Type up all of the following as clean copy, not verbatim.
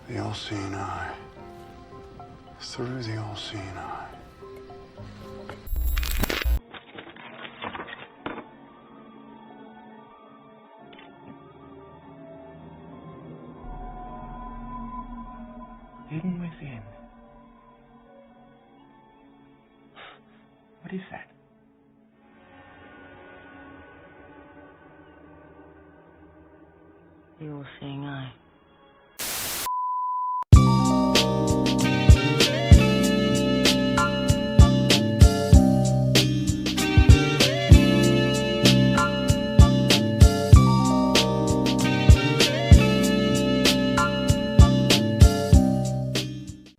The All-Seeing Eye. Through the All-Seeing Eye. Hidden within. What is that? The All-Seeing Eye.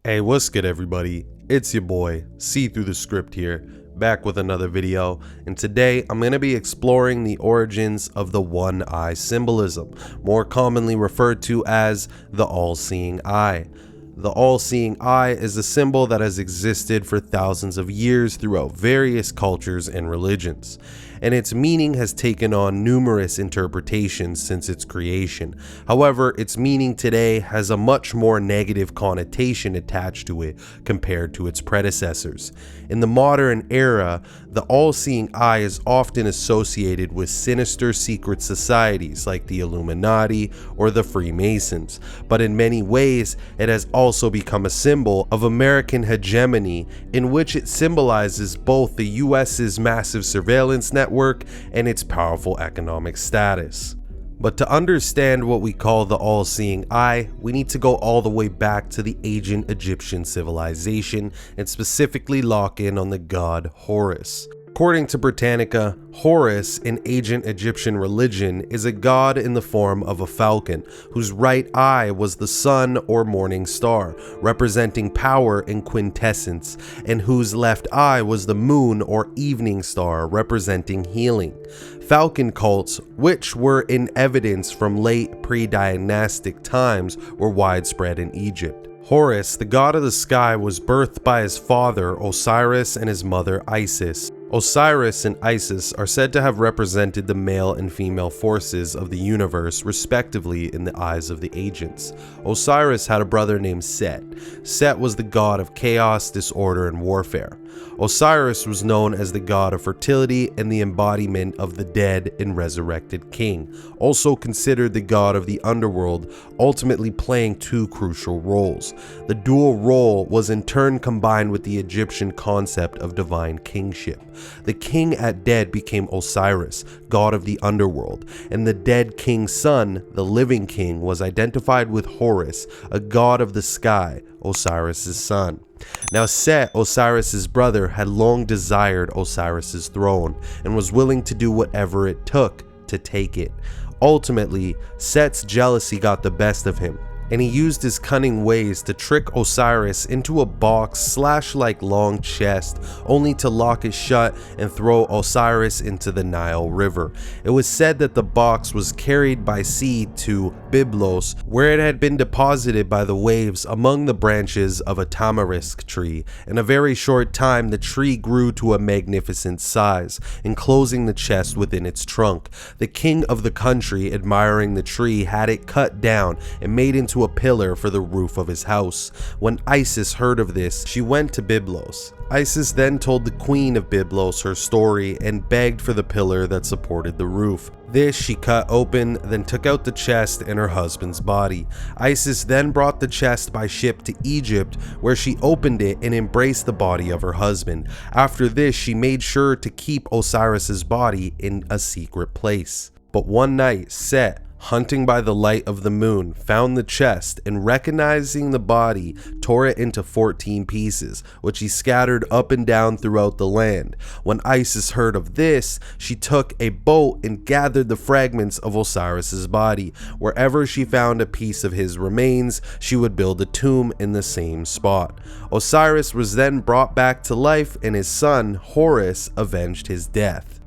Hey, what's good everybody? It's your boy, Seethruthescript here, back with another video, and today I'm going to be exploring the origins of the one eye symbolism, more commonly referred to as the all-seeing eye. The all-seeing eye is a symbol that has existed for thousands of years throughout various cultures and religions, and its meaning has taken on numerous interpretations since its creation. However, its meaning today has a much more negative connotation attached to it compared to its predecessors. In the modern era, the all-seeing eye is often associated with sinister secret societies like the Illuminati or the Freemasons, but in many ways it has also become a symbol of American hegemony, in which it symbolizes both the US's massive surveillance network and its powerful economic status. But to understand what we call the all-seeing eye, we need to go all the way back to the ancient Egyptian civilization and specifically lock in on the god Horus. According to Britannica, Horus in ancient Egyptian religion is a god in the form of a falcon, whose right eye was the sun or morning star, representing power and quintessence, and whose left eye was the moon or evening star, representing healing. Falcon cults, which were in evidence from late pre-dynastic times, were widespread in Egypt. Horus, the god of the sky, was birthed by his father Osiris and his mother Isis. Osiris and Isis are said to have represented the male and female forces of the universe respectively in the eyes of the ancients. Osiris had a brother named Set. Set was the god of chaos, disorder, and warfare. Osiris was known as the god of fertility and the embodiment of the dead and resurrected king, also considered the god of the underworld, ultimately playing two crucial roles. The dual role was in turn combined with the Egyptian concept of divine kingship. The king at dead became Osiris, god of the underworld, and the dead king's son, the living king, was identified with Horus, a god of the sky, Osiris' son. Now Set, Osiris' brother, had long desired Osiris' throne and was willing to do whatever it took to take it. Ultimately, Set's jealousy got the best of him, and he used his cunning ways to trick Osiris into a box like long chest, only to lock it shut and throw Osiris into the Nile River. It was said that the box was carried by sea to Byblos, where it had been deposited by the waves among the branches of a tamarisk tree. In a very short time, the tree grew to a magnificent size, enclosing the chest within its trunk. The king of the country, admiring the tree, had it cut down and made into a pillar for the roof of his house. When Isis heard of this, she went to Byblos. Isis then told the queen of Byblos her story and begged for the pillar that supported the roof. This she cut open, then took out the chest and her husband's body. Isis then brought the chest by ship to Egypt, where she opened it and embraced the body of her husband. After this, she made sure to keep Osiris's body in a secret place. But one night, Set, hunting by the light of the moon, found the chest and, recognizing the body, tore it into 14 pieces, which he scattered up and down throughout the land. When Isis heard of this, she took a boat and gathered the fragments of Osiris's body. Wherever she found a piece of his remains, she would build a tomb in the same spot. Osiris was then brought back to life, and his son, Horus, avenged his death.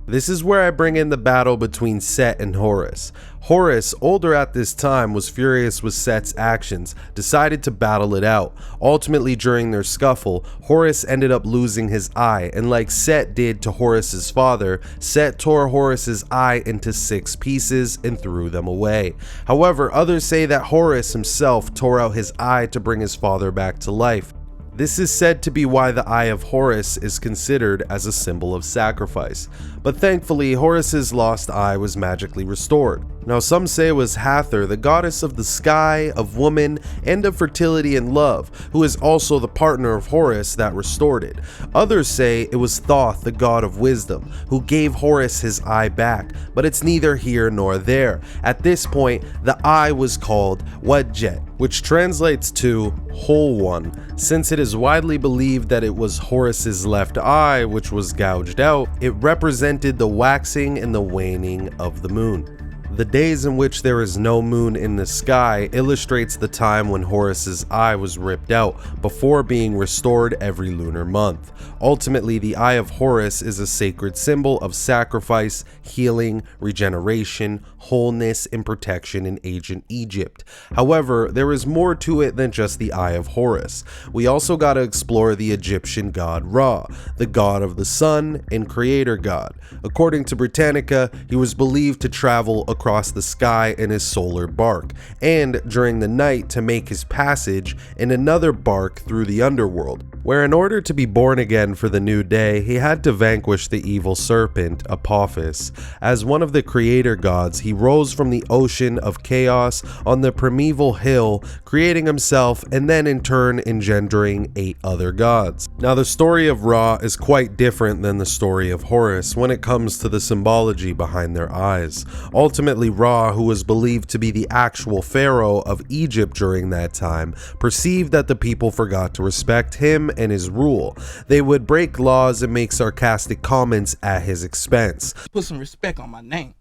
This is where I bring in the battle between Set and Horus. Horus, older at this time, was furious with Set's actions, decided to battle it out. Ultimately, during their scuffle, Horus ended up losing his eye, and like Set did to Horus's father, Set tore Horus's eye into 6 pieces and threw them away. However, others say that Horus himself tore out his eye to bring his father back to life. This is said to be why the Eye of Horus is considered as a symbol of sacrifice, but thankfully Horus's lost eye was magically restored. Now some say it was Hathor, the goddess of the sky, of woman, and of fertility and love, who is also the partner of Horus, that restored it. Others say it was Thoth, the god of wisdom, who gave Horus his eye back, but it's neither here nor there. At this point, the eye was called Wadjet, which translates to whole one, since it is widely believed that it was Horus's left eye which was gouged out. It represented the waxing and the waning of the moon. The days in which there is no moon in the sky illustrates the time when Horus's eye was ripped out before being restored every lunar month. Ultimately, the Eye of Horus is a sacred symbol of sacrifice, healing, regeneration, wholeness, and protection in ancient Egypt. However, there is more to it than just the Eye of Horus. We also got to explore the Egyptian god Ra, the god of the sun and creator god. According to Britannica, he was believed to travel across the sky in his solar bark, and during the night to make his passage in another bark through the underworld, where in order to be born again for the new day, he had to vanquish the evil serpent, Apophis. As one of the creator gods, he rose from the ocean of chaos on the primeval hill, creating himself and then in turn engendering 8 other gods. Now the story of Ra is quite different than the story of Horus when it comes to the symbology behind their eyes. Ultimately, Ra, who was believed to be the actual pharaoh of Egypt during that time, perceived that the people forgot to respect him and his rule. They would break laws and make sarcastic comments at his expense. Put some respect on my name.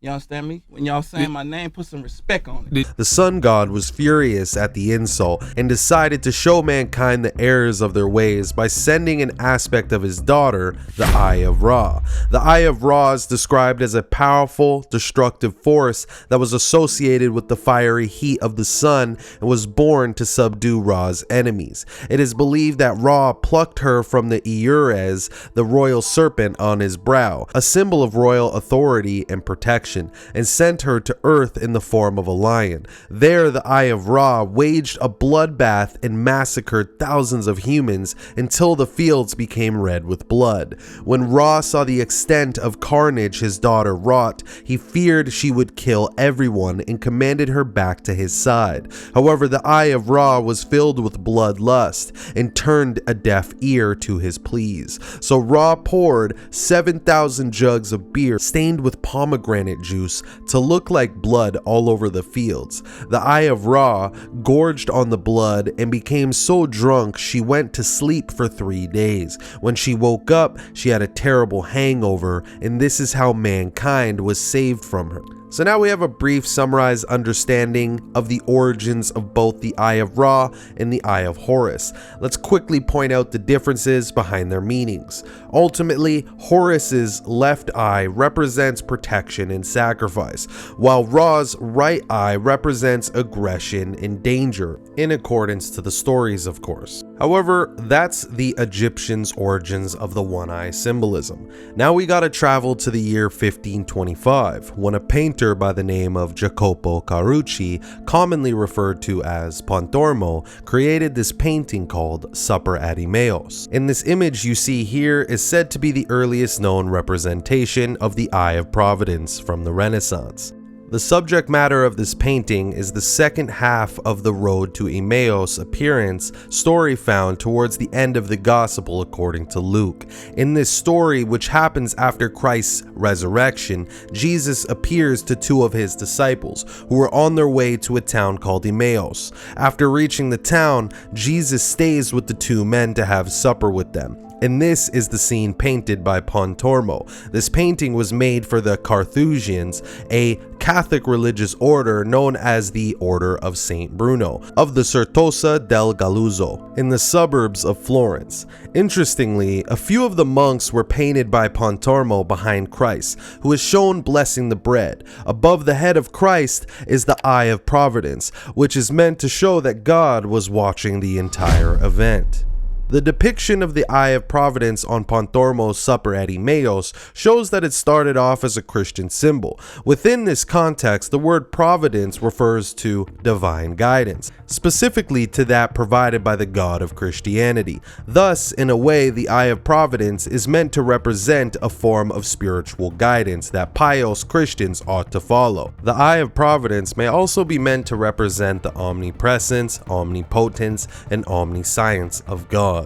You understand me? When y'all saying my name, put some respect on it. The sun god was furious at the insult and decided to show mankind the errors of their ways by sending an aspect of his daughter, the Eye of Ra. The Eye of Ra is described as a powerful, destructive force that was associated with the fiery heat of the sun and was born to subdue Ra's enemies. It is believed that Ra plucked her from the Eurez, the royal serpent on his brow, a symbol of royal authority and protection, and sent her to earth in the form of a lion. There, the Eye of Ra waged a bloodbath and massacred thousands of humans until the fields became red with blood. When Ra saw the extent of carnage his daughter wrought, he feared she would kill everyone and commanded her back to his side. However, the Eye of Ra was filled with bloodlust and turned a deaf ear to his pleas. So Ra poured 7,000 jugs of beer stained with pomegranate juice to look like blood all over the fields. The Eye of Ra gorged on the blood and became so drunk she went to sleep for 3 days. When she woke up, she had a terrible hangover, and this is how mankind was saved from her. So now we have a brief summarized understanding of the origins of both the Eye of Ra and the Eye of Horus. Let's quickly point out the differences behind their meanings. Ultimately, Horus's left eye represents protection and sacrifice, while Ra's right eye represents aggression and danger, in accordance to the stories, of course. However, that's the Egyptians' origins of the one-eye symbolism. Now we gotta travel to the year 1525, when a painter by the name of Jacopo Carucci, commonly referred to as Pontormo, created this painting called Supper at Emmaus. In this image you see here is said to be the earliest known representation of the Eye of Providence from the Renaissance. The subject matter of this painting is the second half of the Road to Emmaus appearance story found towards the end of the Gospel according to Luke. In this story, which happens after Christ's resurrection, Jesus appears to 2 of his disciples who were on their way to a town called Emmaus. After reaching the town, Jesus stays with the 2 men to have supper with them. And this is the scene painted by Pontormo. This painting was made for the Carthusians, a Catholic religious order known as the Order of Saint Bruno of the Certosa del Galluzzo in the suburbs of Florence. Interestingly, a few of the monks were painted by Pontormo behind Christ, who is shown blessing the bread. Above the head of Christ is the Eye of Providence, which is meant to show that God was watching the entire event. The depiction of the Eye of Providence on Pontormo's supper at Emmaus shows that it started off as a Christian symbol. Within this context, the word providence refers to divine guidance, specifically to that provided by the God of Christianity. Thus, in a way, the Eye of Providence is meant to represent a form of spiritual guidance that pious Christians ought to follow. The Eye of Providence may also be meant to represent the omnipresence, omnipotence, and omniscience of God.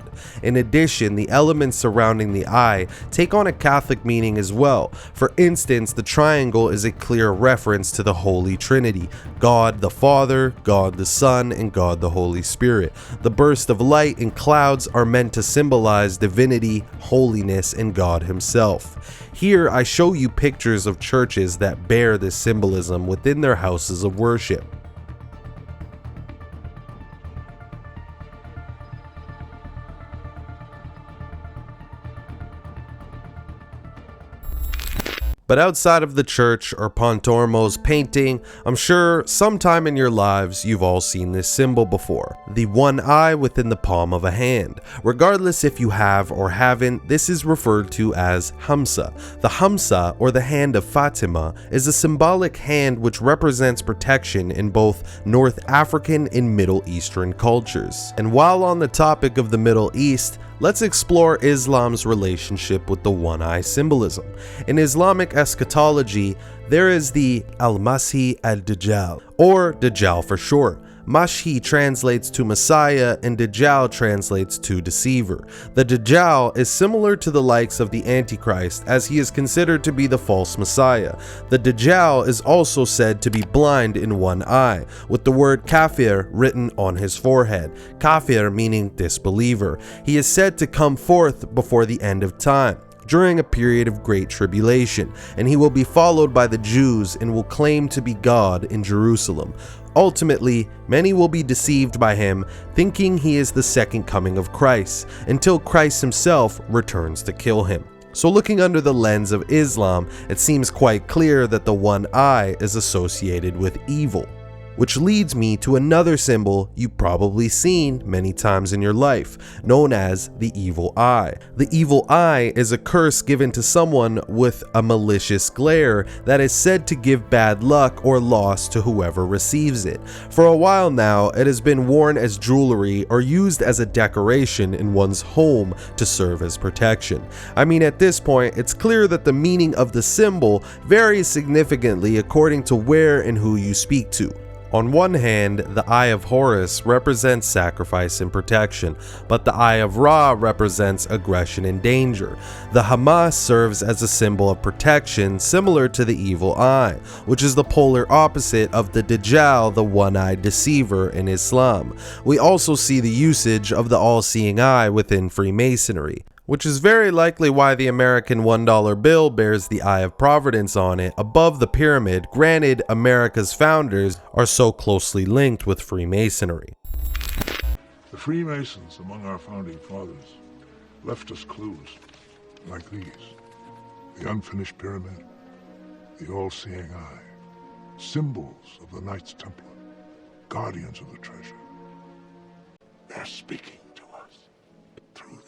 In addition, the elements surrounding the eye take on a Catholic meaning as well. For instance, the triangle is a clear reference to the Holy Trinity: God the Father, God the Son, and God the Holy Spirit. The burst of light and clouds are meant to symbolize divinity, holiness, and God Himself. Here I show you pictures of churches that bear this symbolism within their houses of worship. But outside of the church or Pontormo's painting, I'm sure sometime in your lives you've all seen this symbol before: the one eye within the palm of a hand. Regardless if you have or haven't, this is referred to as Hamsa. The Hamsa, or the hand of Fatima, is a symbolic hand which represents protection in both North African and Middle Eastern cultures. And while on the topic of the Middle East, let's explore Islam's relationship with the one-eye symbolism. In Islamic eschatology, there is the Al-Masih al-Dajjal, or Dajjal for short. Masih translates to Messiah and Dajjal translates to deceiver. The Dajjal is similar to the likes of the Antichrist, as he is considered to be the false Messiah. The Dajjal is also said to be blind in one eye, with the word kafir written on his forehead. Kafir meaning disbeliever. He is said to come forth before the end of time, during a period of great tribulation, and he will be followed by the Jews and will claim to be God in Jerusalem. Ultimately, many will be deceived by him, thinking he is the second coming of Christ, until Christ himself returns to kill him. So looking under the lens of Islam, it seems quite clear that the one eye is associated with evil. Which leads me to another symbol you've probably seen many times in your life, known as the evil eye. The evil eye is a curse given to someone with a malicious glare that is said to give bad luck or loss to whoever receives it. For a while now, it has been worn as jewelry or used as a decoration in one's home to serve as protection. I mean, at this point, it's clear that the meaning of the symbol varies significantly according to where and who you speak to. On one hand, the Eye of Horus represents sacrifice and protection, but the Eye of Ra represents aggression and danger. The Emmaus serves as a symbol of protection, similar to the evil eye, which is the polar opposite of the Dajjal, the one-eyed deceiver in Islam. We also see the usage of the AllSeeing Eye within Freemasonry, which is very likely why the American $1 bill bears the Eye of Providence on it above the pyramid. Granted, America's founders are so closely linked with Freemasonry. The Freemasons among our founding fathers left us clues like these: the unfinished pyramid, the all-seeing eye, symbols of the Knights Templar, guardians of the treasure. They're speaking to us through these.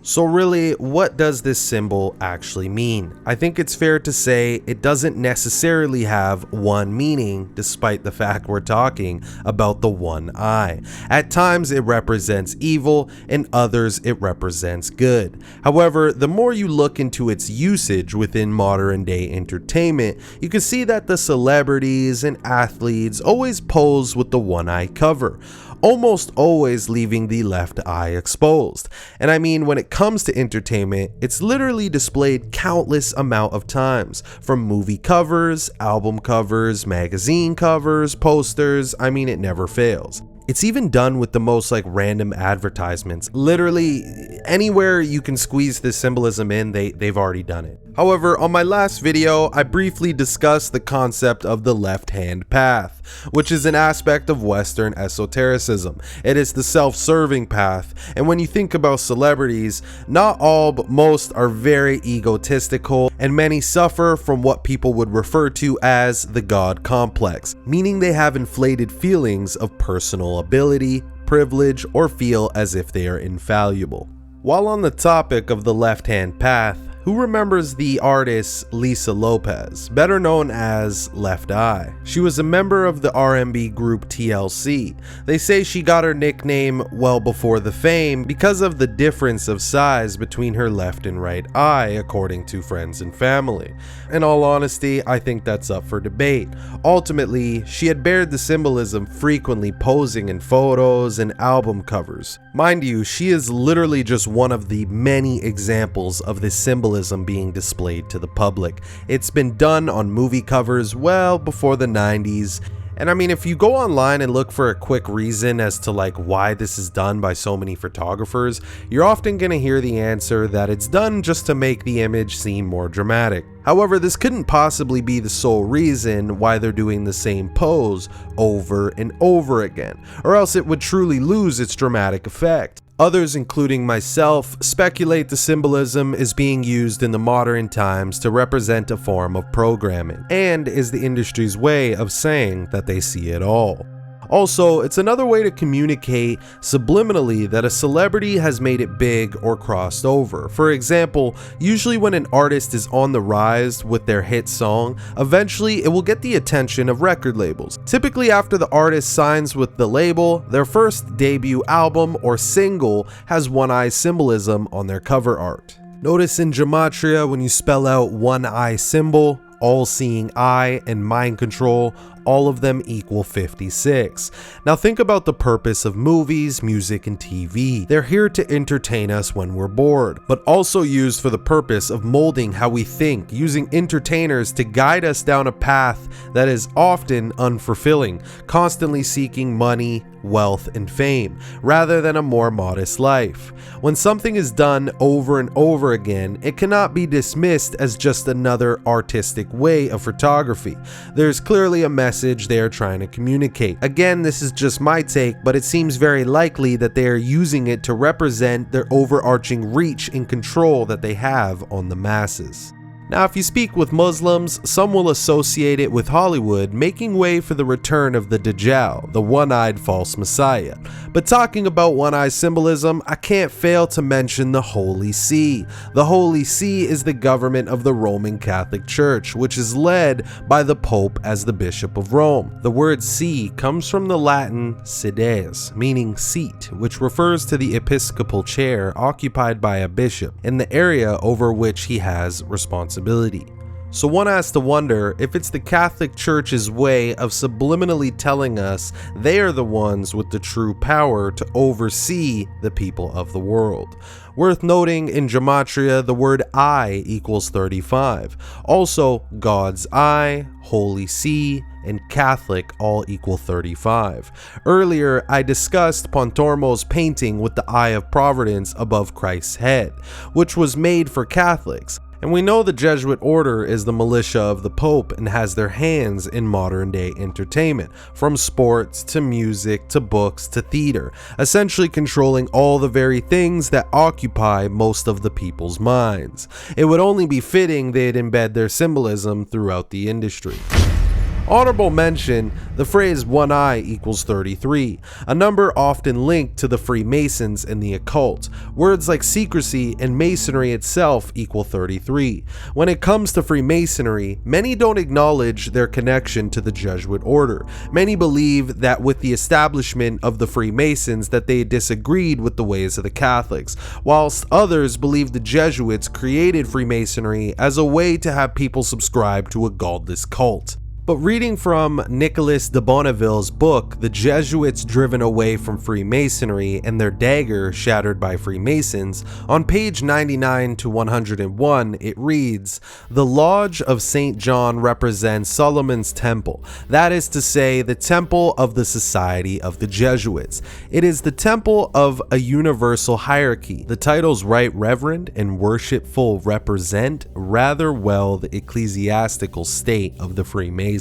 So really, what does this symbol actually mean? I think it's fair to say it doesn't necessarily have one meaning, despite the fact we're talking about the one eye. At times it represents evil, and others it represents good. However, the more you look into its usage within modern day entertainment, you can see that the celebrities and athletes always pose with the one eye cover, almost always leaving the left eye exposed. And I mean, when it comes to entertainment, it's literally displayed countless amount of times, from movie covers, album covers, magazine covers, posters. I mean, it never fails. It's even done with the most random advertisements. Literally anywhere you can squeeze this symbolism in, they've already done it. However, on my last video, I briefly discussed the concept of the left-hand path, which is an aspect of Western esotericism. It is the self-serving path, and when you think about celebrities, not all but most are very egotistical, and many suffer from what people would refer to as the God complex, meaning they have inflated feelings of personal ability, privilege, or feel as if they are infallible. While on the topic of the left-hand path, who remembers the artist Lisa Lopez, better known as Left Eye? She was a member of the R&B group TLC. They say she got her nickname well before the fame because of the difference of size between her left and right eye, according to friends and family. In all honesty, I think that's up for debate. Ultimately, she had bared the symbolism frequently posing in photos and album covers. Mind you, she is literally just one of the many examples of this symbolism being displayed to the public. It's been done on movie covers well before the 90s. And I mean, if you go online and look for a quick reason as to why this is done by so many photographers, you're often going to hear the answer that it's done just to make the image seem more dramatic. However, this couldn't possibly be the sole reason why they're doing the same pose over and over again, or else it would truly lose its dramatic effect. Others, including myself, speculate the symbolism is being used in the modern times to represent a form of programming, and is the industry's way of saying that they see it all. Also, it's another way to communicate subliminally that a celebrity has made it big or crossed over. For example, usually when an artist is on the rise with their hit song, eventually it will get the attention of record labels. Typically after the artist signs with the label, their first debut album or single has one-eye symbolism on their cover art. Notice in gematria when you spell out one-eye symbol, AllSeeing Eye, and mind control, all of them equal 56. Now think about the purpose of movies, music, and TV. They're here to entertain us when we're bored, but also used for the purpose of molding how we think, using entertainers to guide us down a path that is often unfulfilling, constantly seeking money, wealth, and fame, rather than a more modest life. When something is done over and over again, it cannot be dismissed as just another artistic way of photography. There's clearly a message they are trying to communicate. Again, this is just my take, but it seems very likely that they are using it to represent their overarching reach and control that they have on the masses. Now, if you speak with Muslims, some will associate it with Hollywood making way for the return of the Dajjal, the one-eyed false messiah. But talking about one-eye symbolism, I can't fail to mention the Holy See. The Holy See is the government of the Roman Catholic Church, which is led by the Pope as the Bishop of Rome. The word see comes from the Latin sedes, meaning seat, which refers to the episcopal chair occupied by a bishop in the area over which he has responsibility. So one has to wonder if it's the Catholic Church's way of subliminally telling us they are the ones with the true power to oversee the people of the world. Worth noting, in gematria, the word eye equals 35. Also, God's eye, Holy See, and Catholic all equal 35. Earlier, I discussed Pontormo's painting with the Eye of Providence above Christ's head, which was made for Catholics. And we know the Jesuit order is the militia of the Pope and has their hands in modern day entertainment, from sports to music to books to theater, essentially controlling all the very things that occupy most of the people's minds. It would only be fitting they'd embed their symbolism throughout the industry. Honorable mention, the phrase one eye equals 33, a number often linked to the Freemasons and the occult. Words like secrecy and masonry itself equal 33. When it comes to Freemasonry, many don't acknowledge their connection to the Jesuit order. Many believe that with the establishment of the Freemasons that they disagreed with the ways of the Catholics, whilst others believe the Jesuits created Freemasonry as a way to have people subscribe to a godless cult. But reading from Nicolas de Bonneville's book, The Jesuits Driven Away from Freemasonry and Their Dagger Shattered by Freemasons, on page 99 to 101, it reads, "The Lodge of St. John represents Solomon's Temple, that is to say, the temple of the Society of the Jesuits. It is the temple of a universal hierarchy. The titles Right Reverend and Worshipful represent rather well the ecclesiastical state of the Freemasons.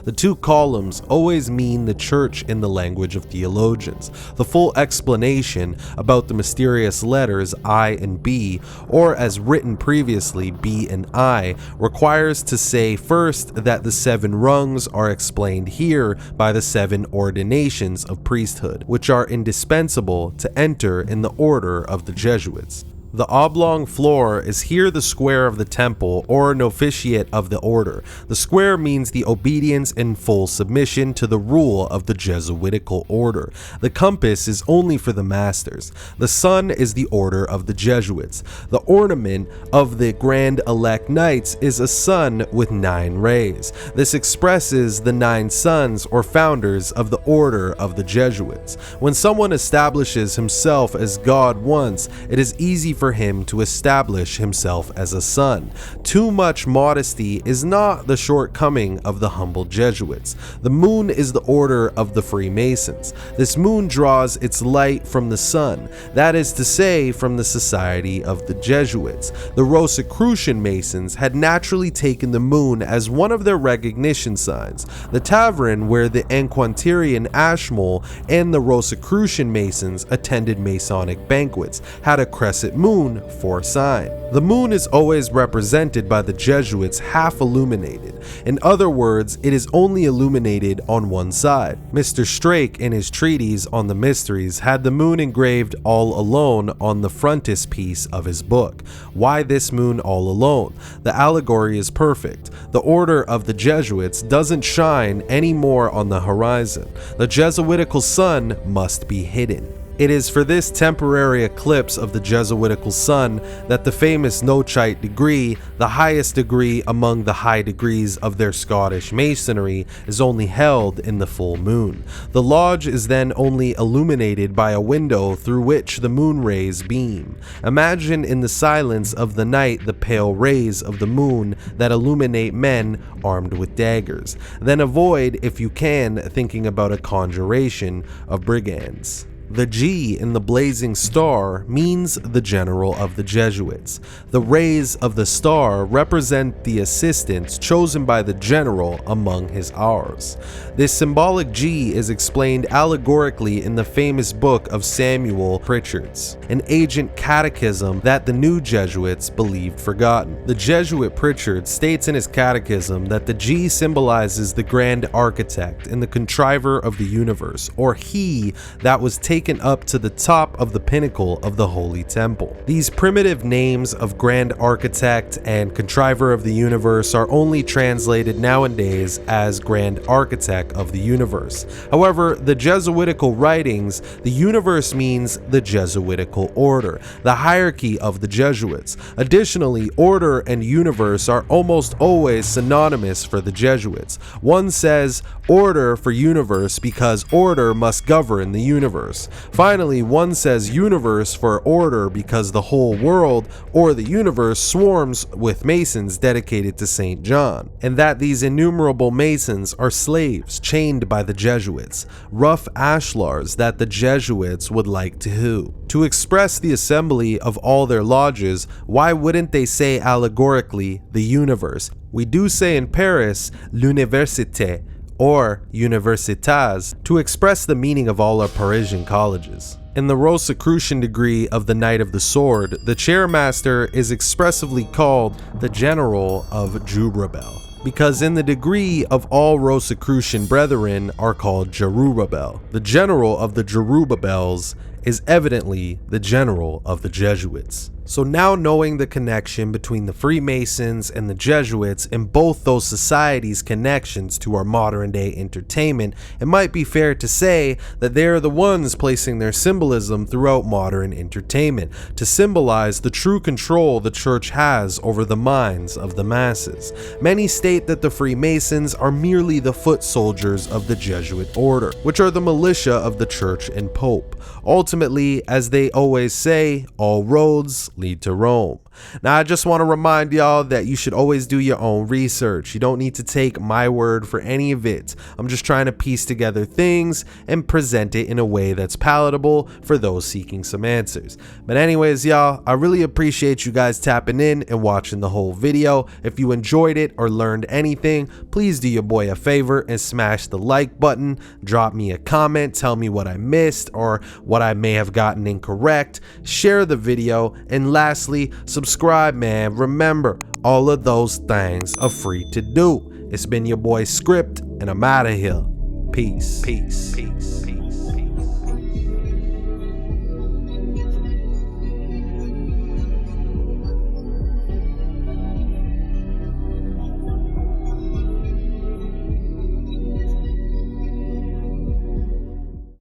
The two columns always mean the church in the language of theologians. The full explanation about the mysterious letters I and B, or as written previously B and I, requires to say first that the 7 rungs are explained here by the 7 ordinations of priesthood, which are indispensable to enter in the order of the Jesuits. The oblong floor is here the square of the temple or novitiate of the order. The square means the obedience and full submission to the rule of the Jesuitical order. The compass is only for the masters. The sun is the order of the Jesuits. The ornament of the Grand Elect Knights is a sun with 9 rays. This expresses the 9 sons or founders of the order of the Jesuits. When someone establishes himself as God once, it is easy for him to establish himself as a son. Too much modesty is not the shortcoming of the humble Jesuits. The moon is the order of the Freemasons. This moon draws its light from the sun, that is to say, from the Society of the Jesuits. The Rosicrucian Masons had naturally taken the moon as one of their recognition signs. The tavern where the Enquanterian Ashmole and the Rosicrucian Masons attended Masonic banquets had a crescent moon for sign. The moon is always represented by the Jesuits half illuminated. In other words, it is only illuminated on one side. Mr. Strake in his treatise on the mysteries had the moon engraved all alone on the frontispiece of his book. Why this moon all alone? The allegory is perfect. The order of the Jesuits doesn't shine any more on the horizon. The Jesuitical sun must be hidden. It is for this temporary eclipse of the Jesuitical sun that the famous Noachite degree, the highest degree among the high degrees of their Scottish Masonry, is only held in the full moon. The lodge is then only illuminated by a window through which the moon rays beam. Imagine in the silence of the night the pale rays of the moon that illuminate men armed with daggers. Then avoid, if you can, thinking about a conjuration of brigands. The G in the blazing star means the general of the Jesuits. The rays of the star represent the assistants chosen by the general among his hours. This symbolic G is explained allegorically in the famous book of Samuel Pritchard's, an ancient catechism that the new Jesuits believed forgotten. The Jesuit Pritchard states in his catechism that the G symbolizes the grand architect and the contriver of the universe, or he that was taken up to the top of the pinnacle of the Holy Temple. These primitive names of Grand Architect and Contriver of the Universe are only translated nowadays as Grand Architect of the Universe. However, the Jesuitical writings, the universe means the Jesuitical order, the hierarchy of the Jesuits. Additionally, order and universe are almost always synonymous for the Jesuits. One says order for universe because order must govern the universe. Finally, one says universe for order because the whole world or the universe swarms with Masons dedicated to St. John, and that these innumerable Masons are slaves chained by the Jesuits, rough ashlars that the Jesuits would like to hew. To express the assembly of all their lodges, why wouldn't they say allegorically the universe? We do say in Paris, l'université, or universitas, to express the meaning of all our Parisian colleges. In the Rosicrucian degree of the Knight of the Sword, the chairmaster is expressively called the General of Jerubbaal, because in the degree of all Rosicrucian brethren are called Jerubbaal. The General of the Jerubbaals is evidently the general of the Jesuits. So now, knowing the connection between the Freemasons and the Jesuits and both those societies' connections to our modern day entertainment, it might be fair to say that they are the ones placing their symbolism throughout modern entertainment to symbolize the true control the church has over the minds of the masses. Many state that the Freemasons are merely the foot soldiers of the Jesuit order, which are the militia of the church and Pope. Ultimately, as they always say, all roads lead to Rome. Now, I just want to remind y'all that you should always do your own research. You don't need to take my word for any of it. I'm just trying to piece together things and present it in a way that's palatable for those seeking some answers. But anyways, y'all, I really appreciate you guys tapping in and watching the whole video. If you enjoyed it or learned anything, please do your boy a favor and smash the like button. Drop me a comment, tell me what I missed or what I may have gotten incorrect. Share the video, and lastly, subscribe, man. Remember, all of those things are free to do. It's been your boy Script, and I'm out of here. Peace. Peace. Peace.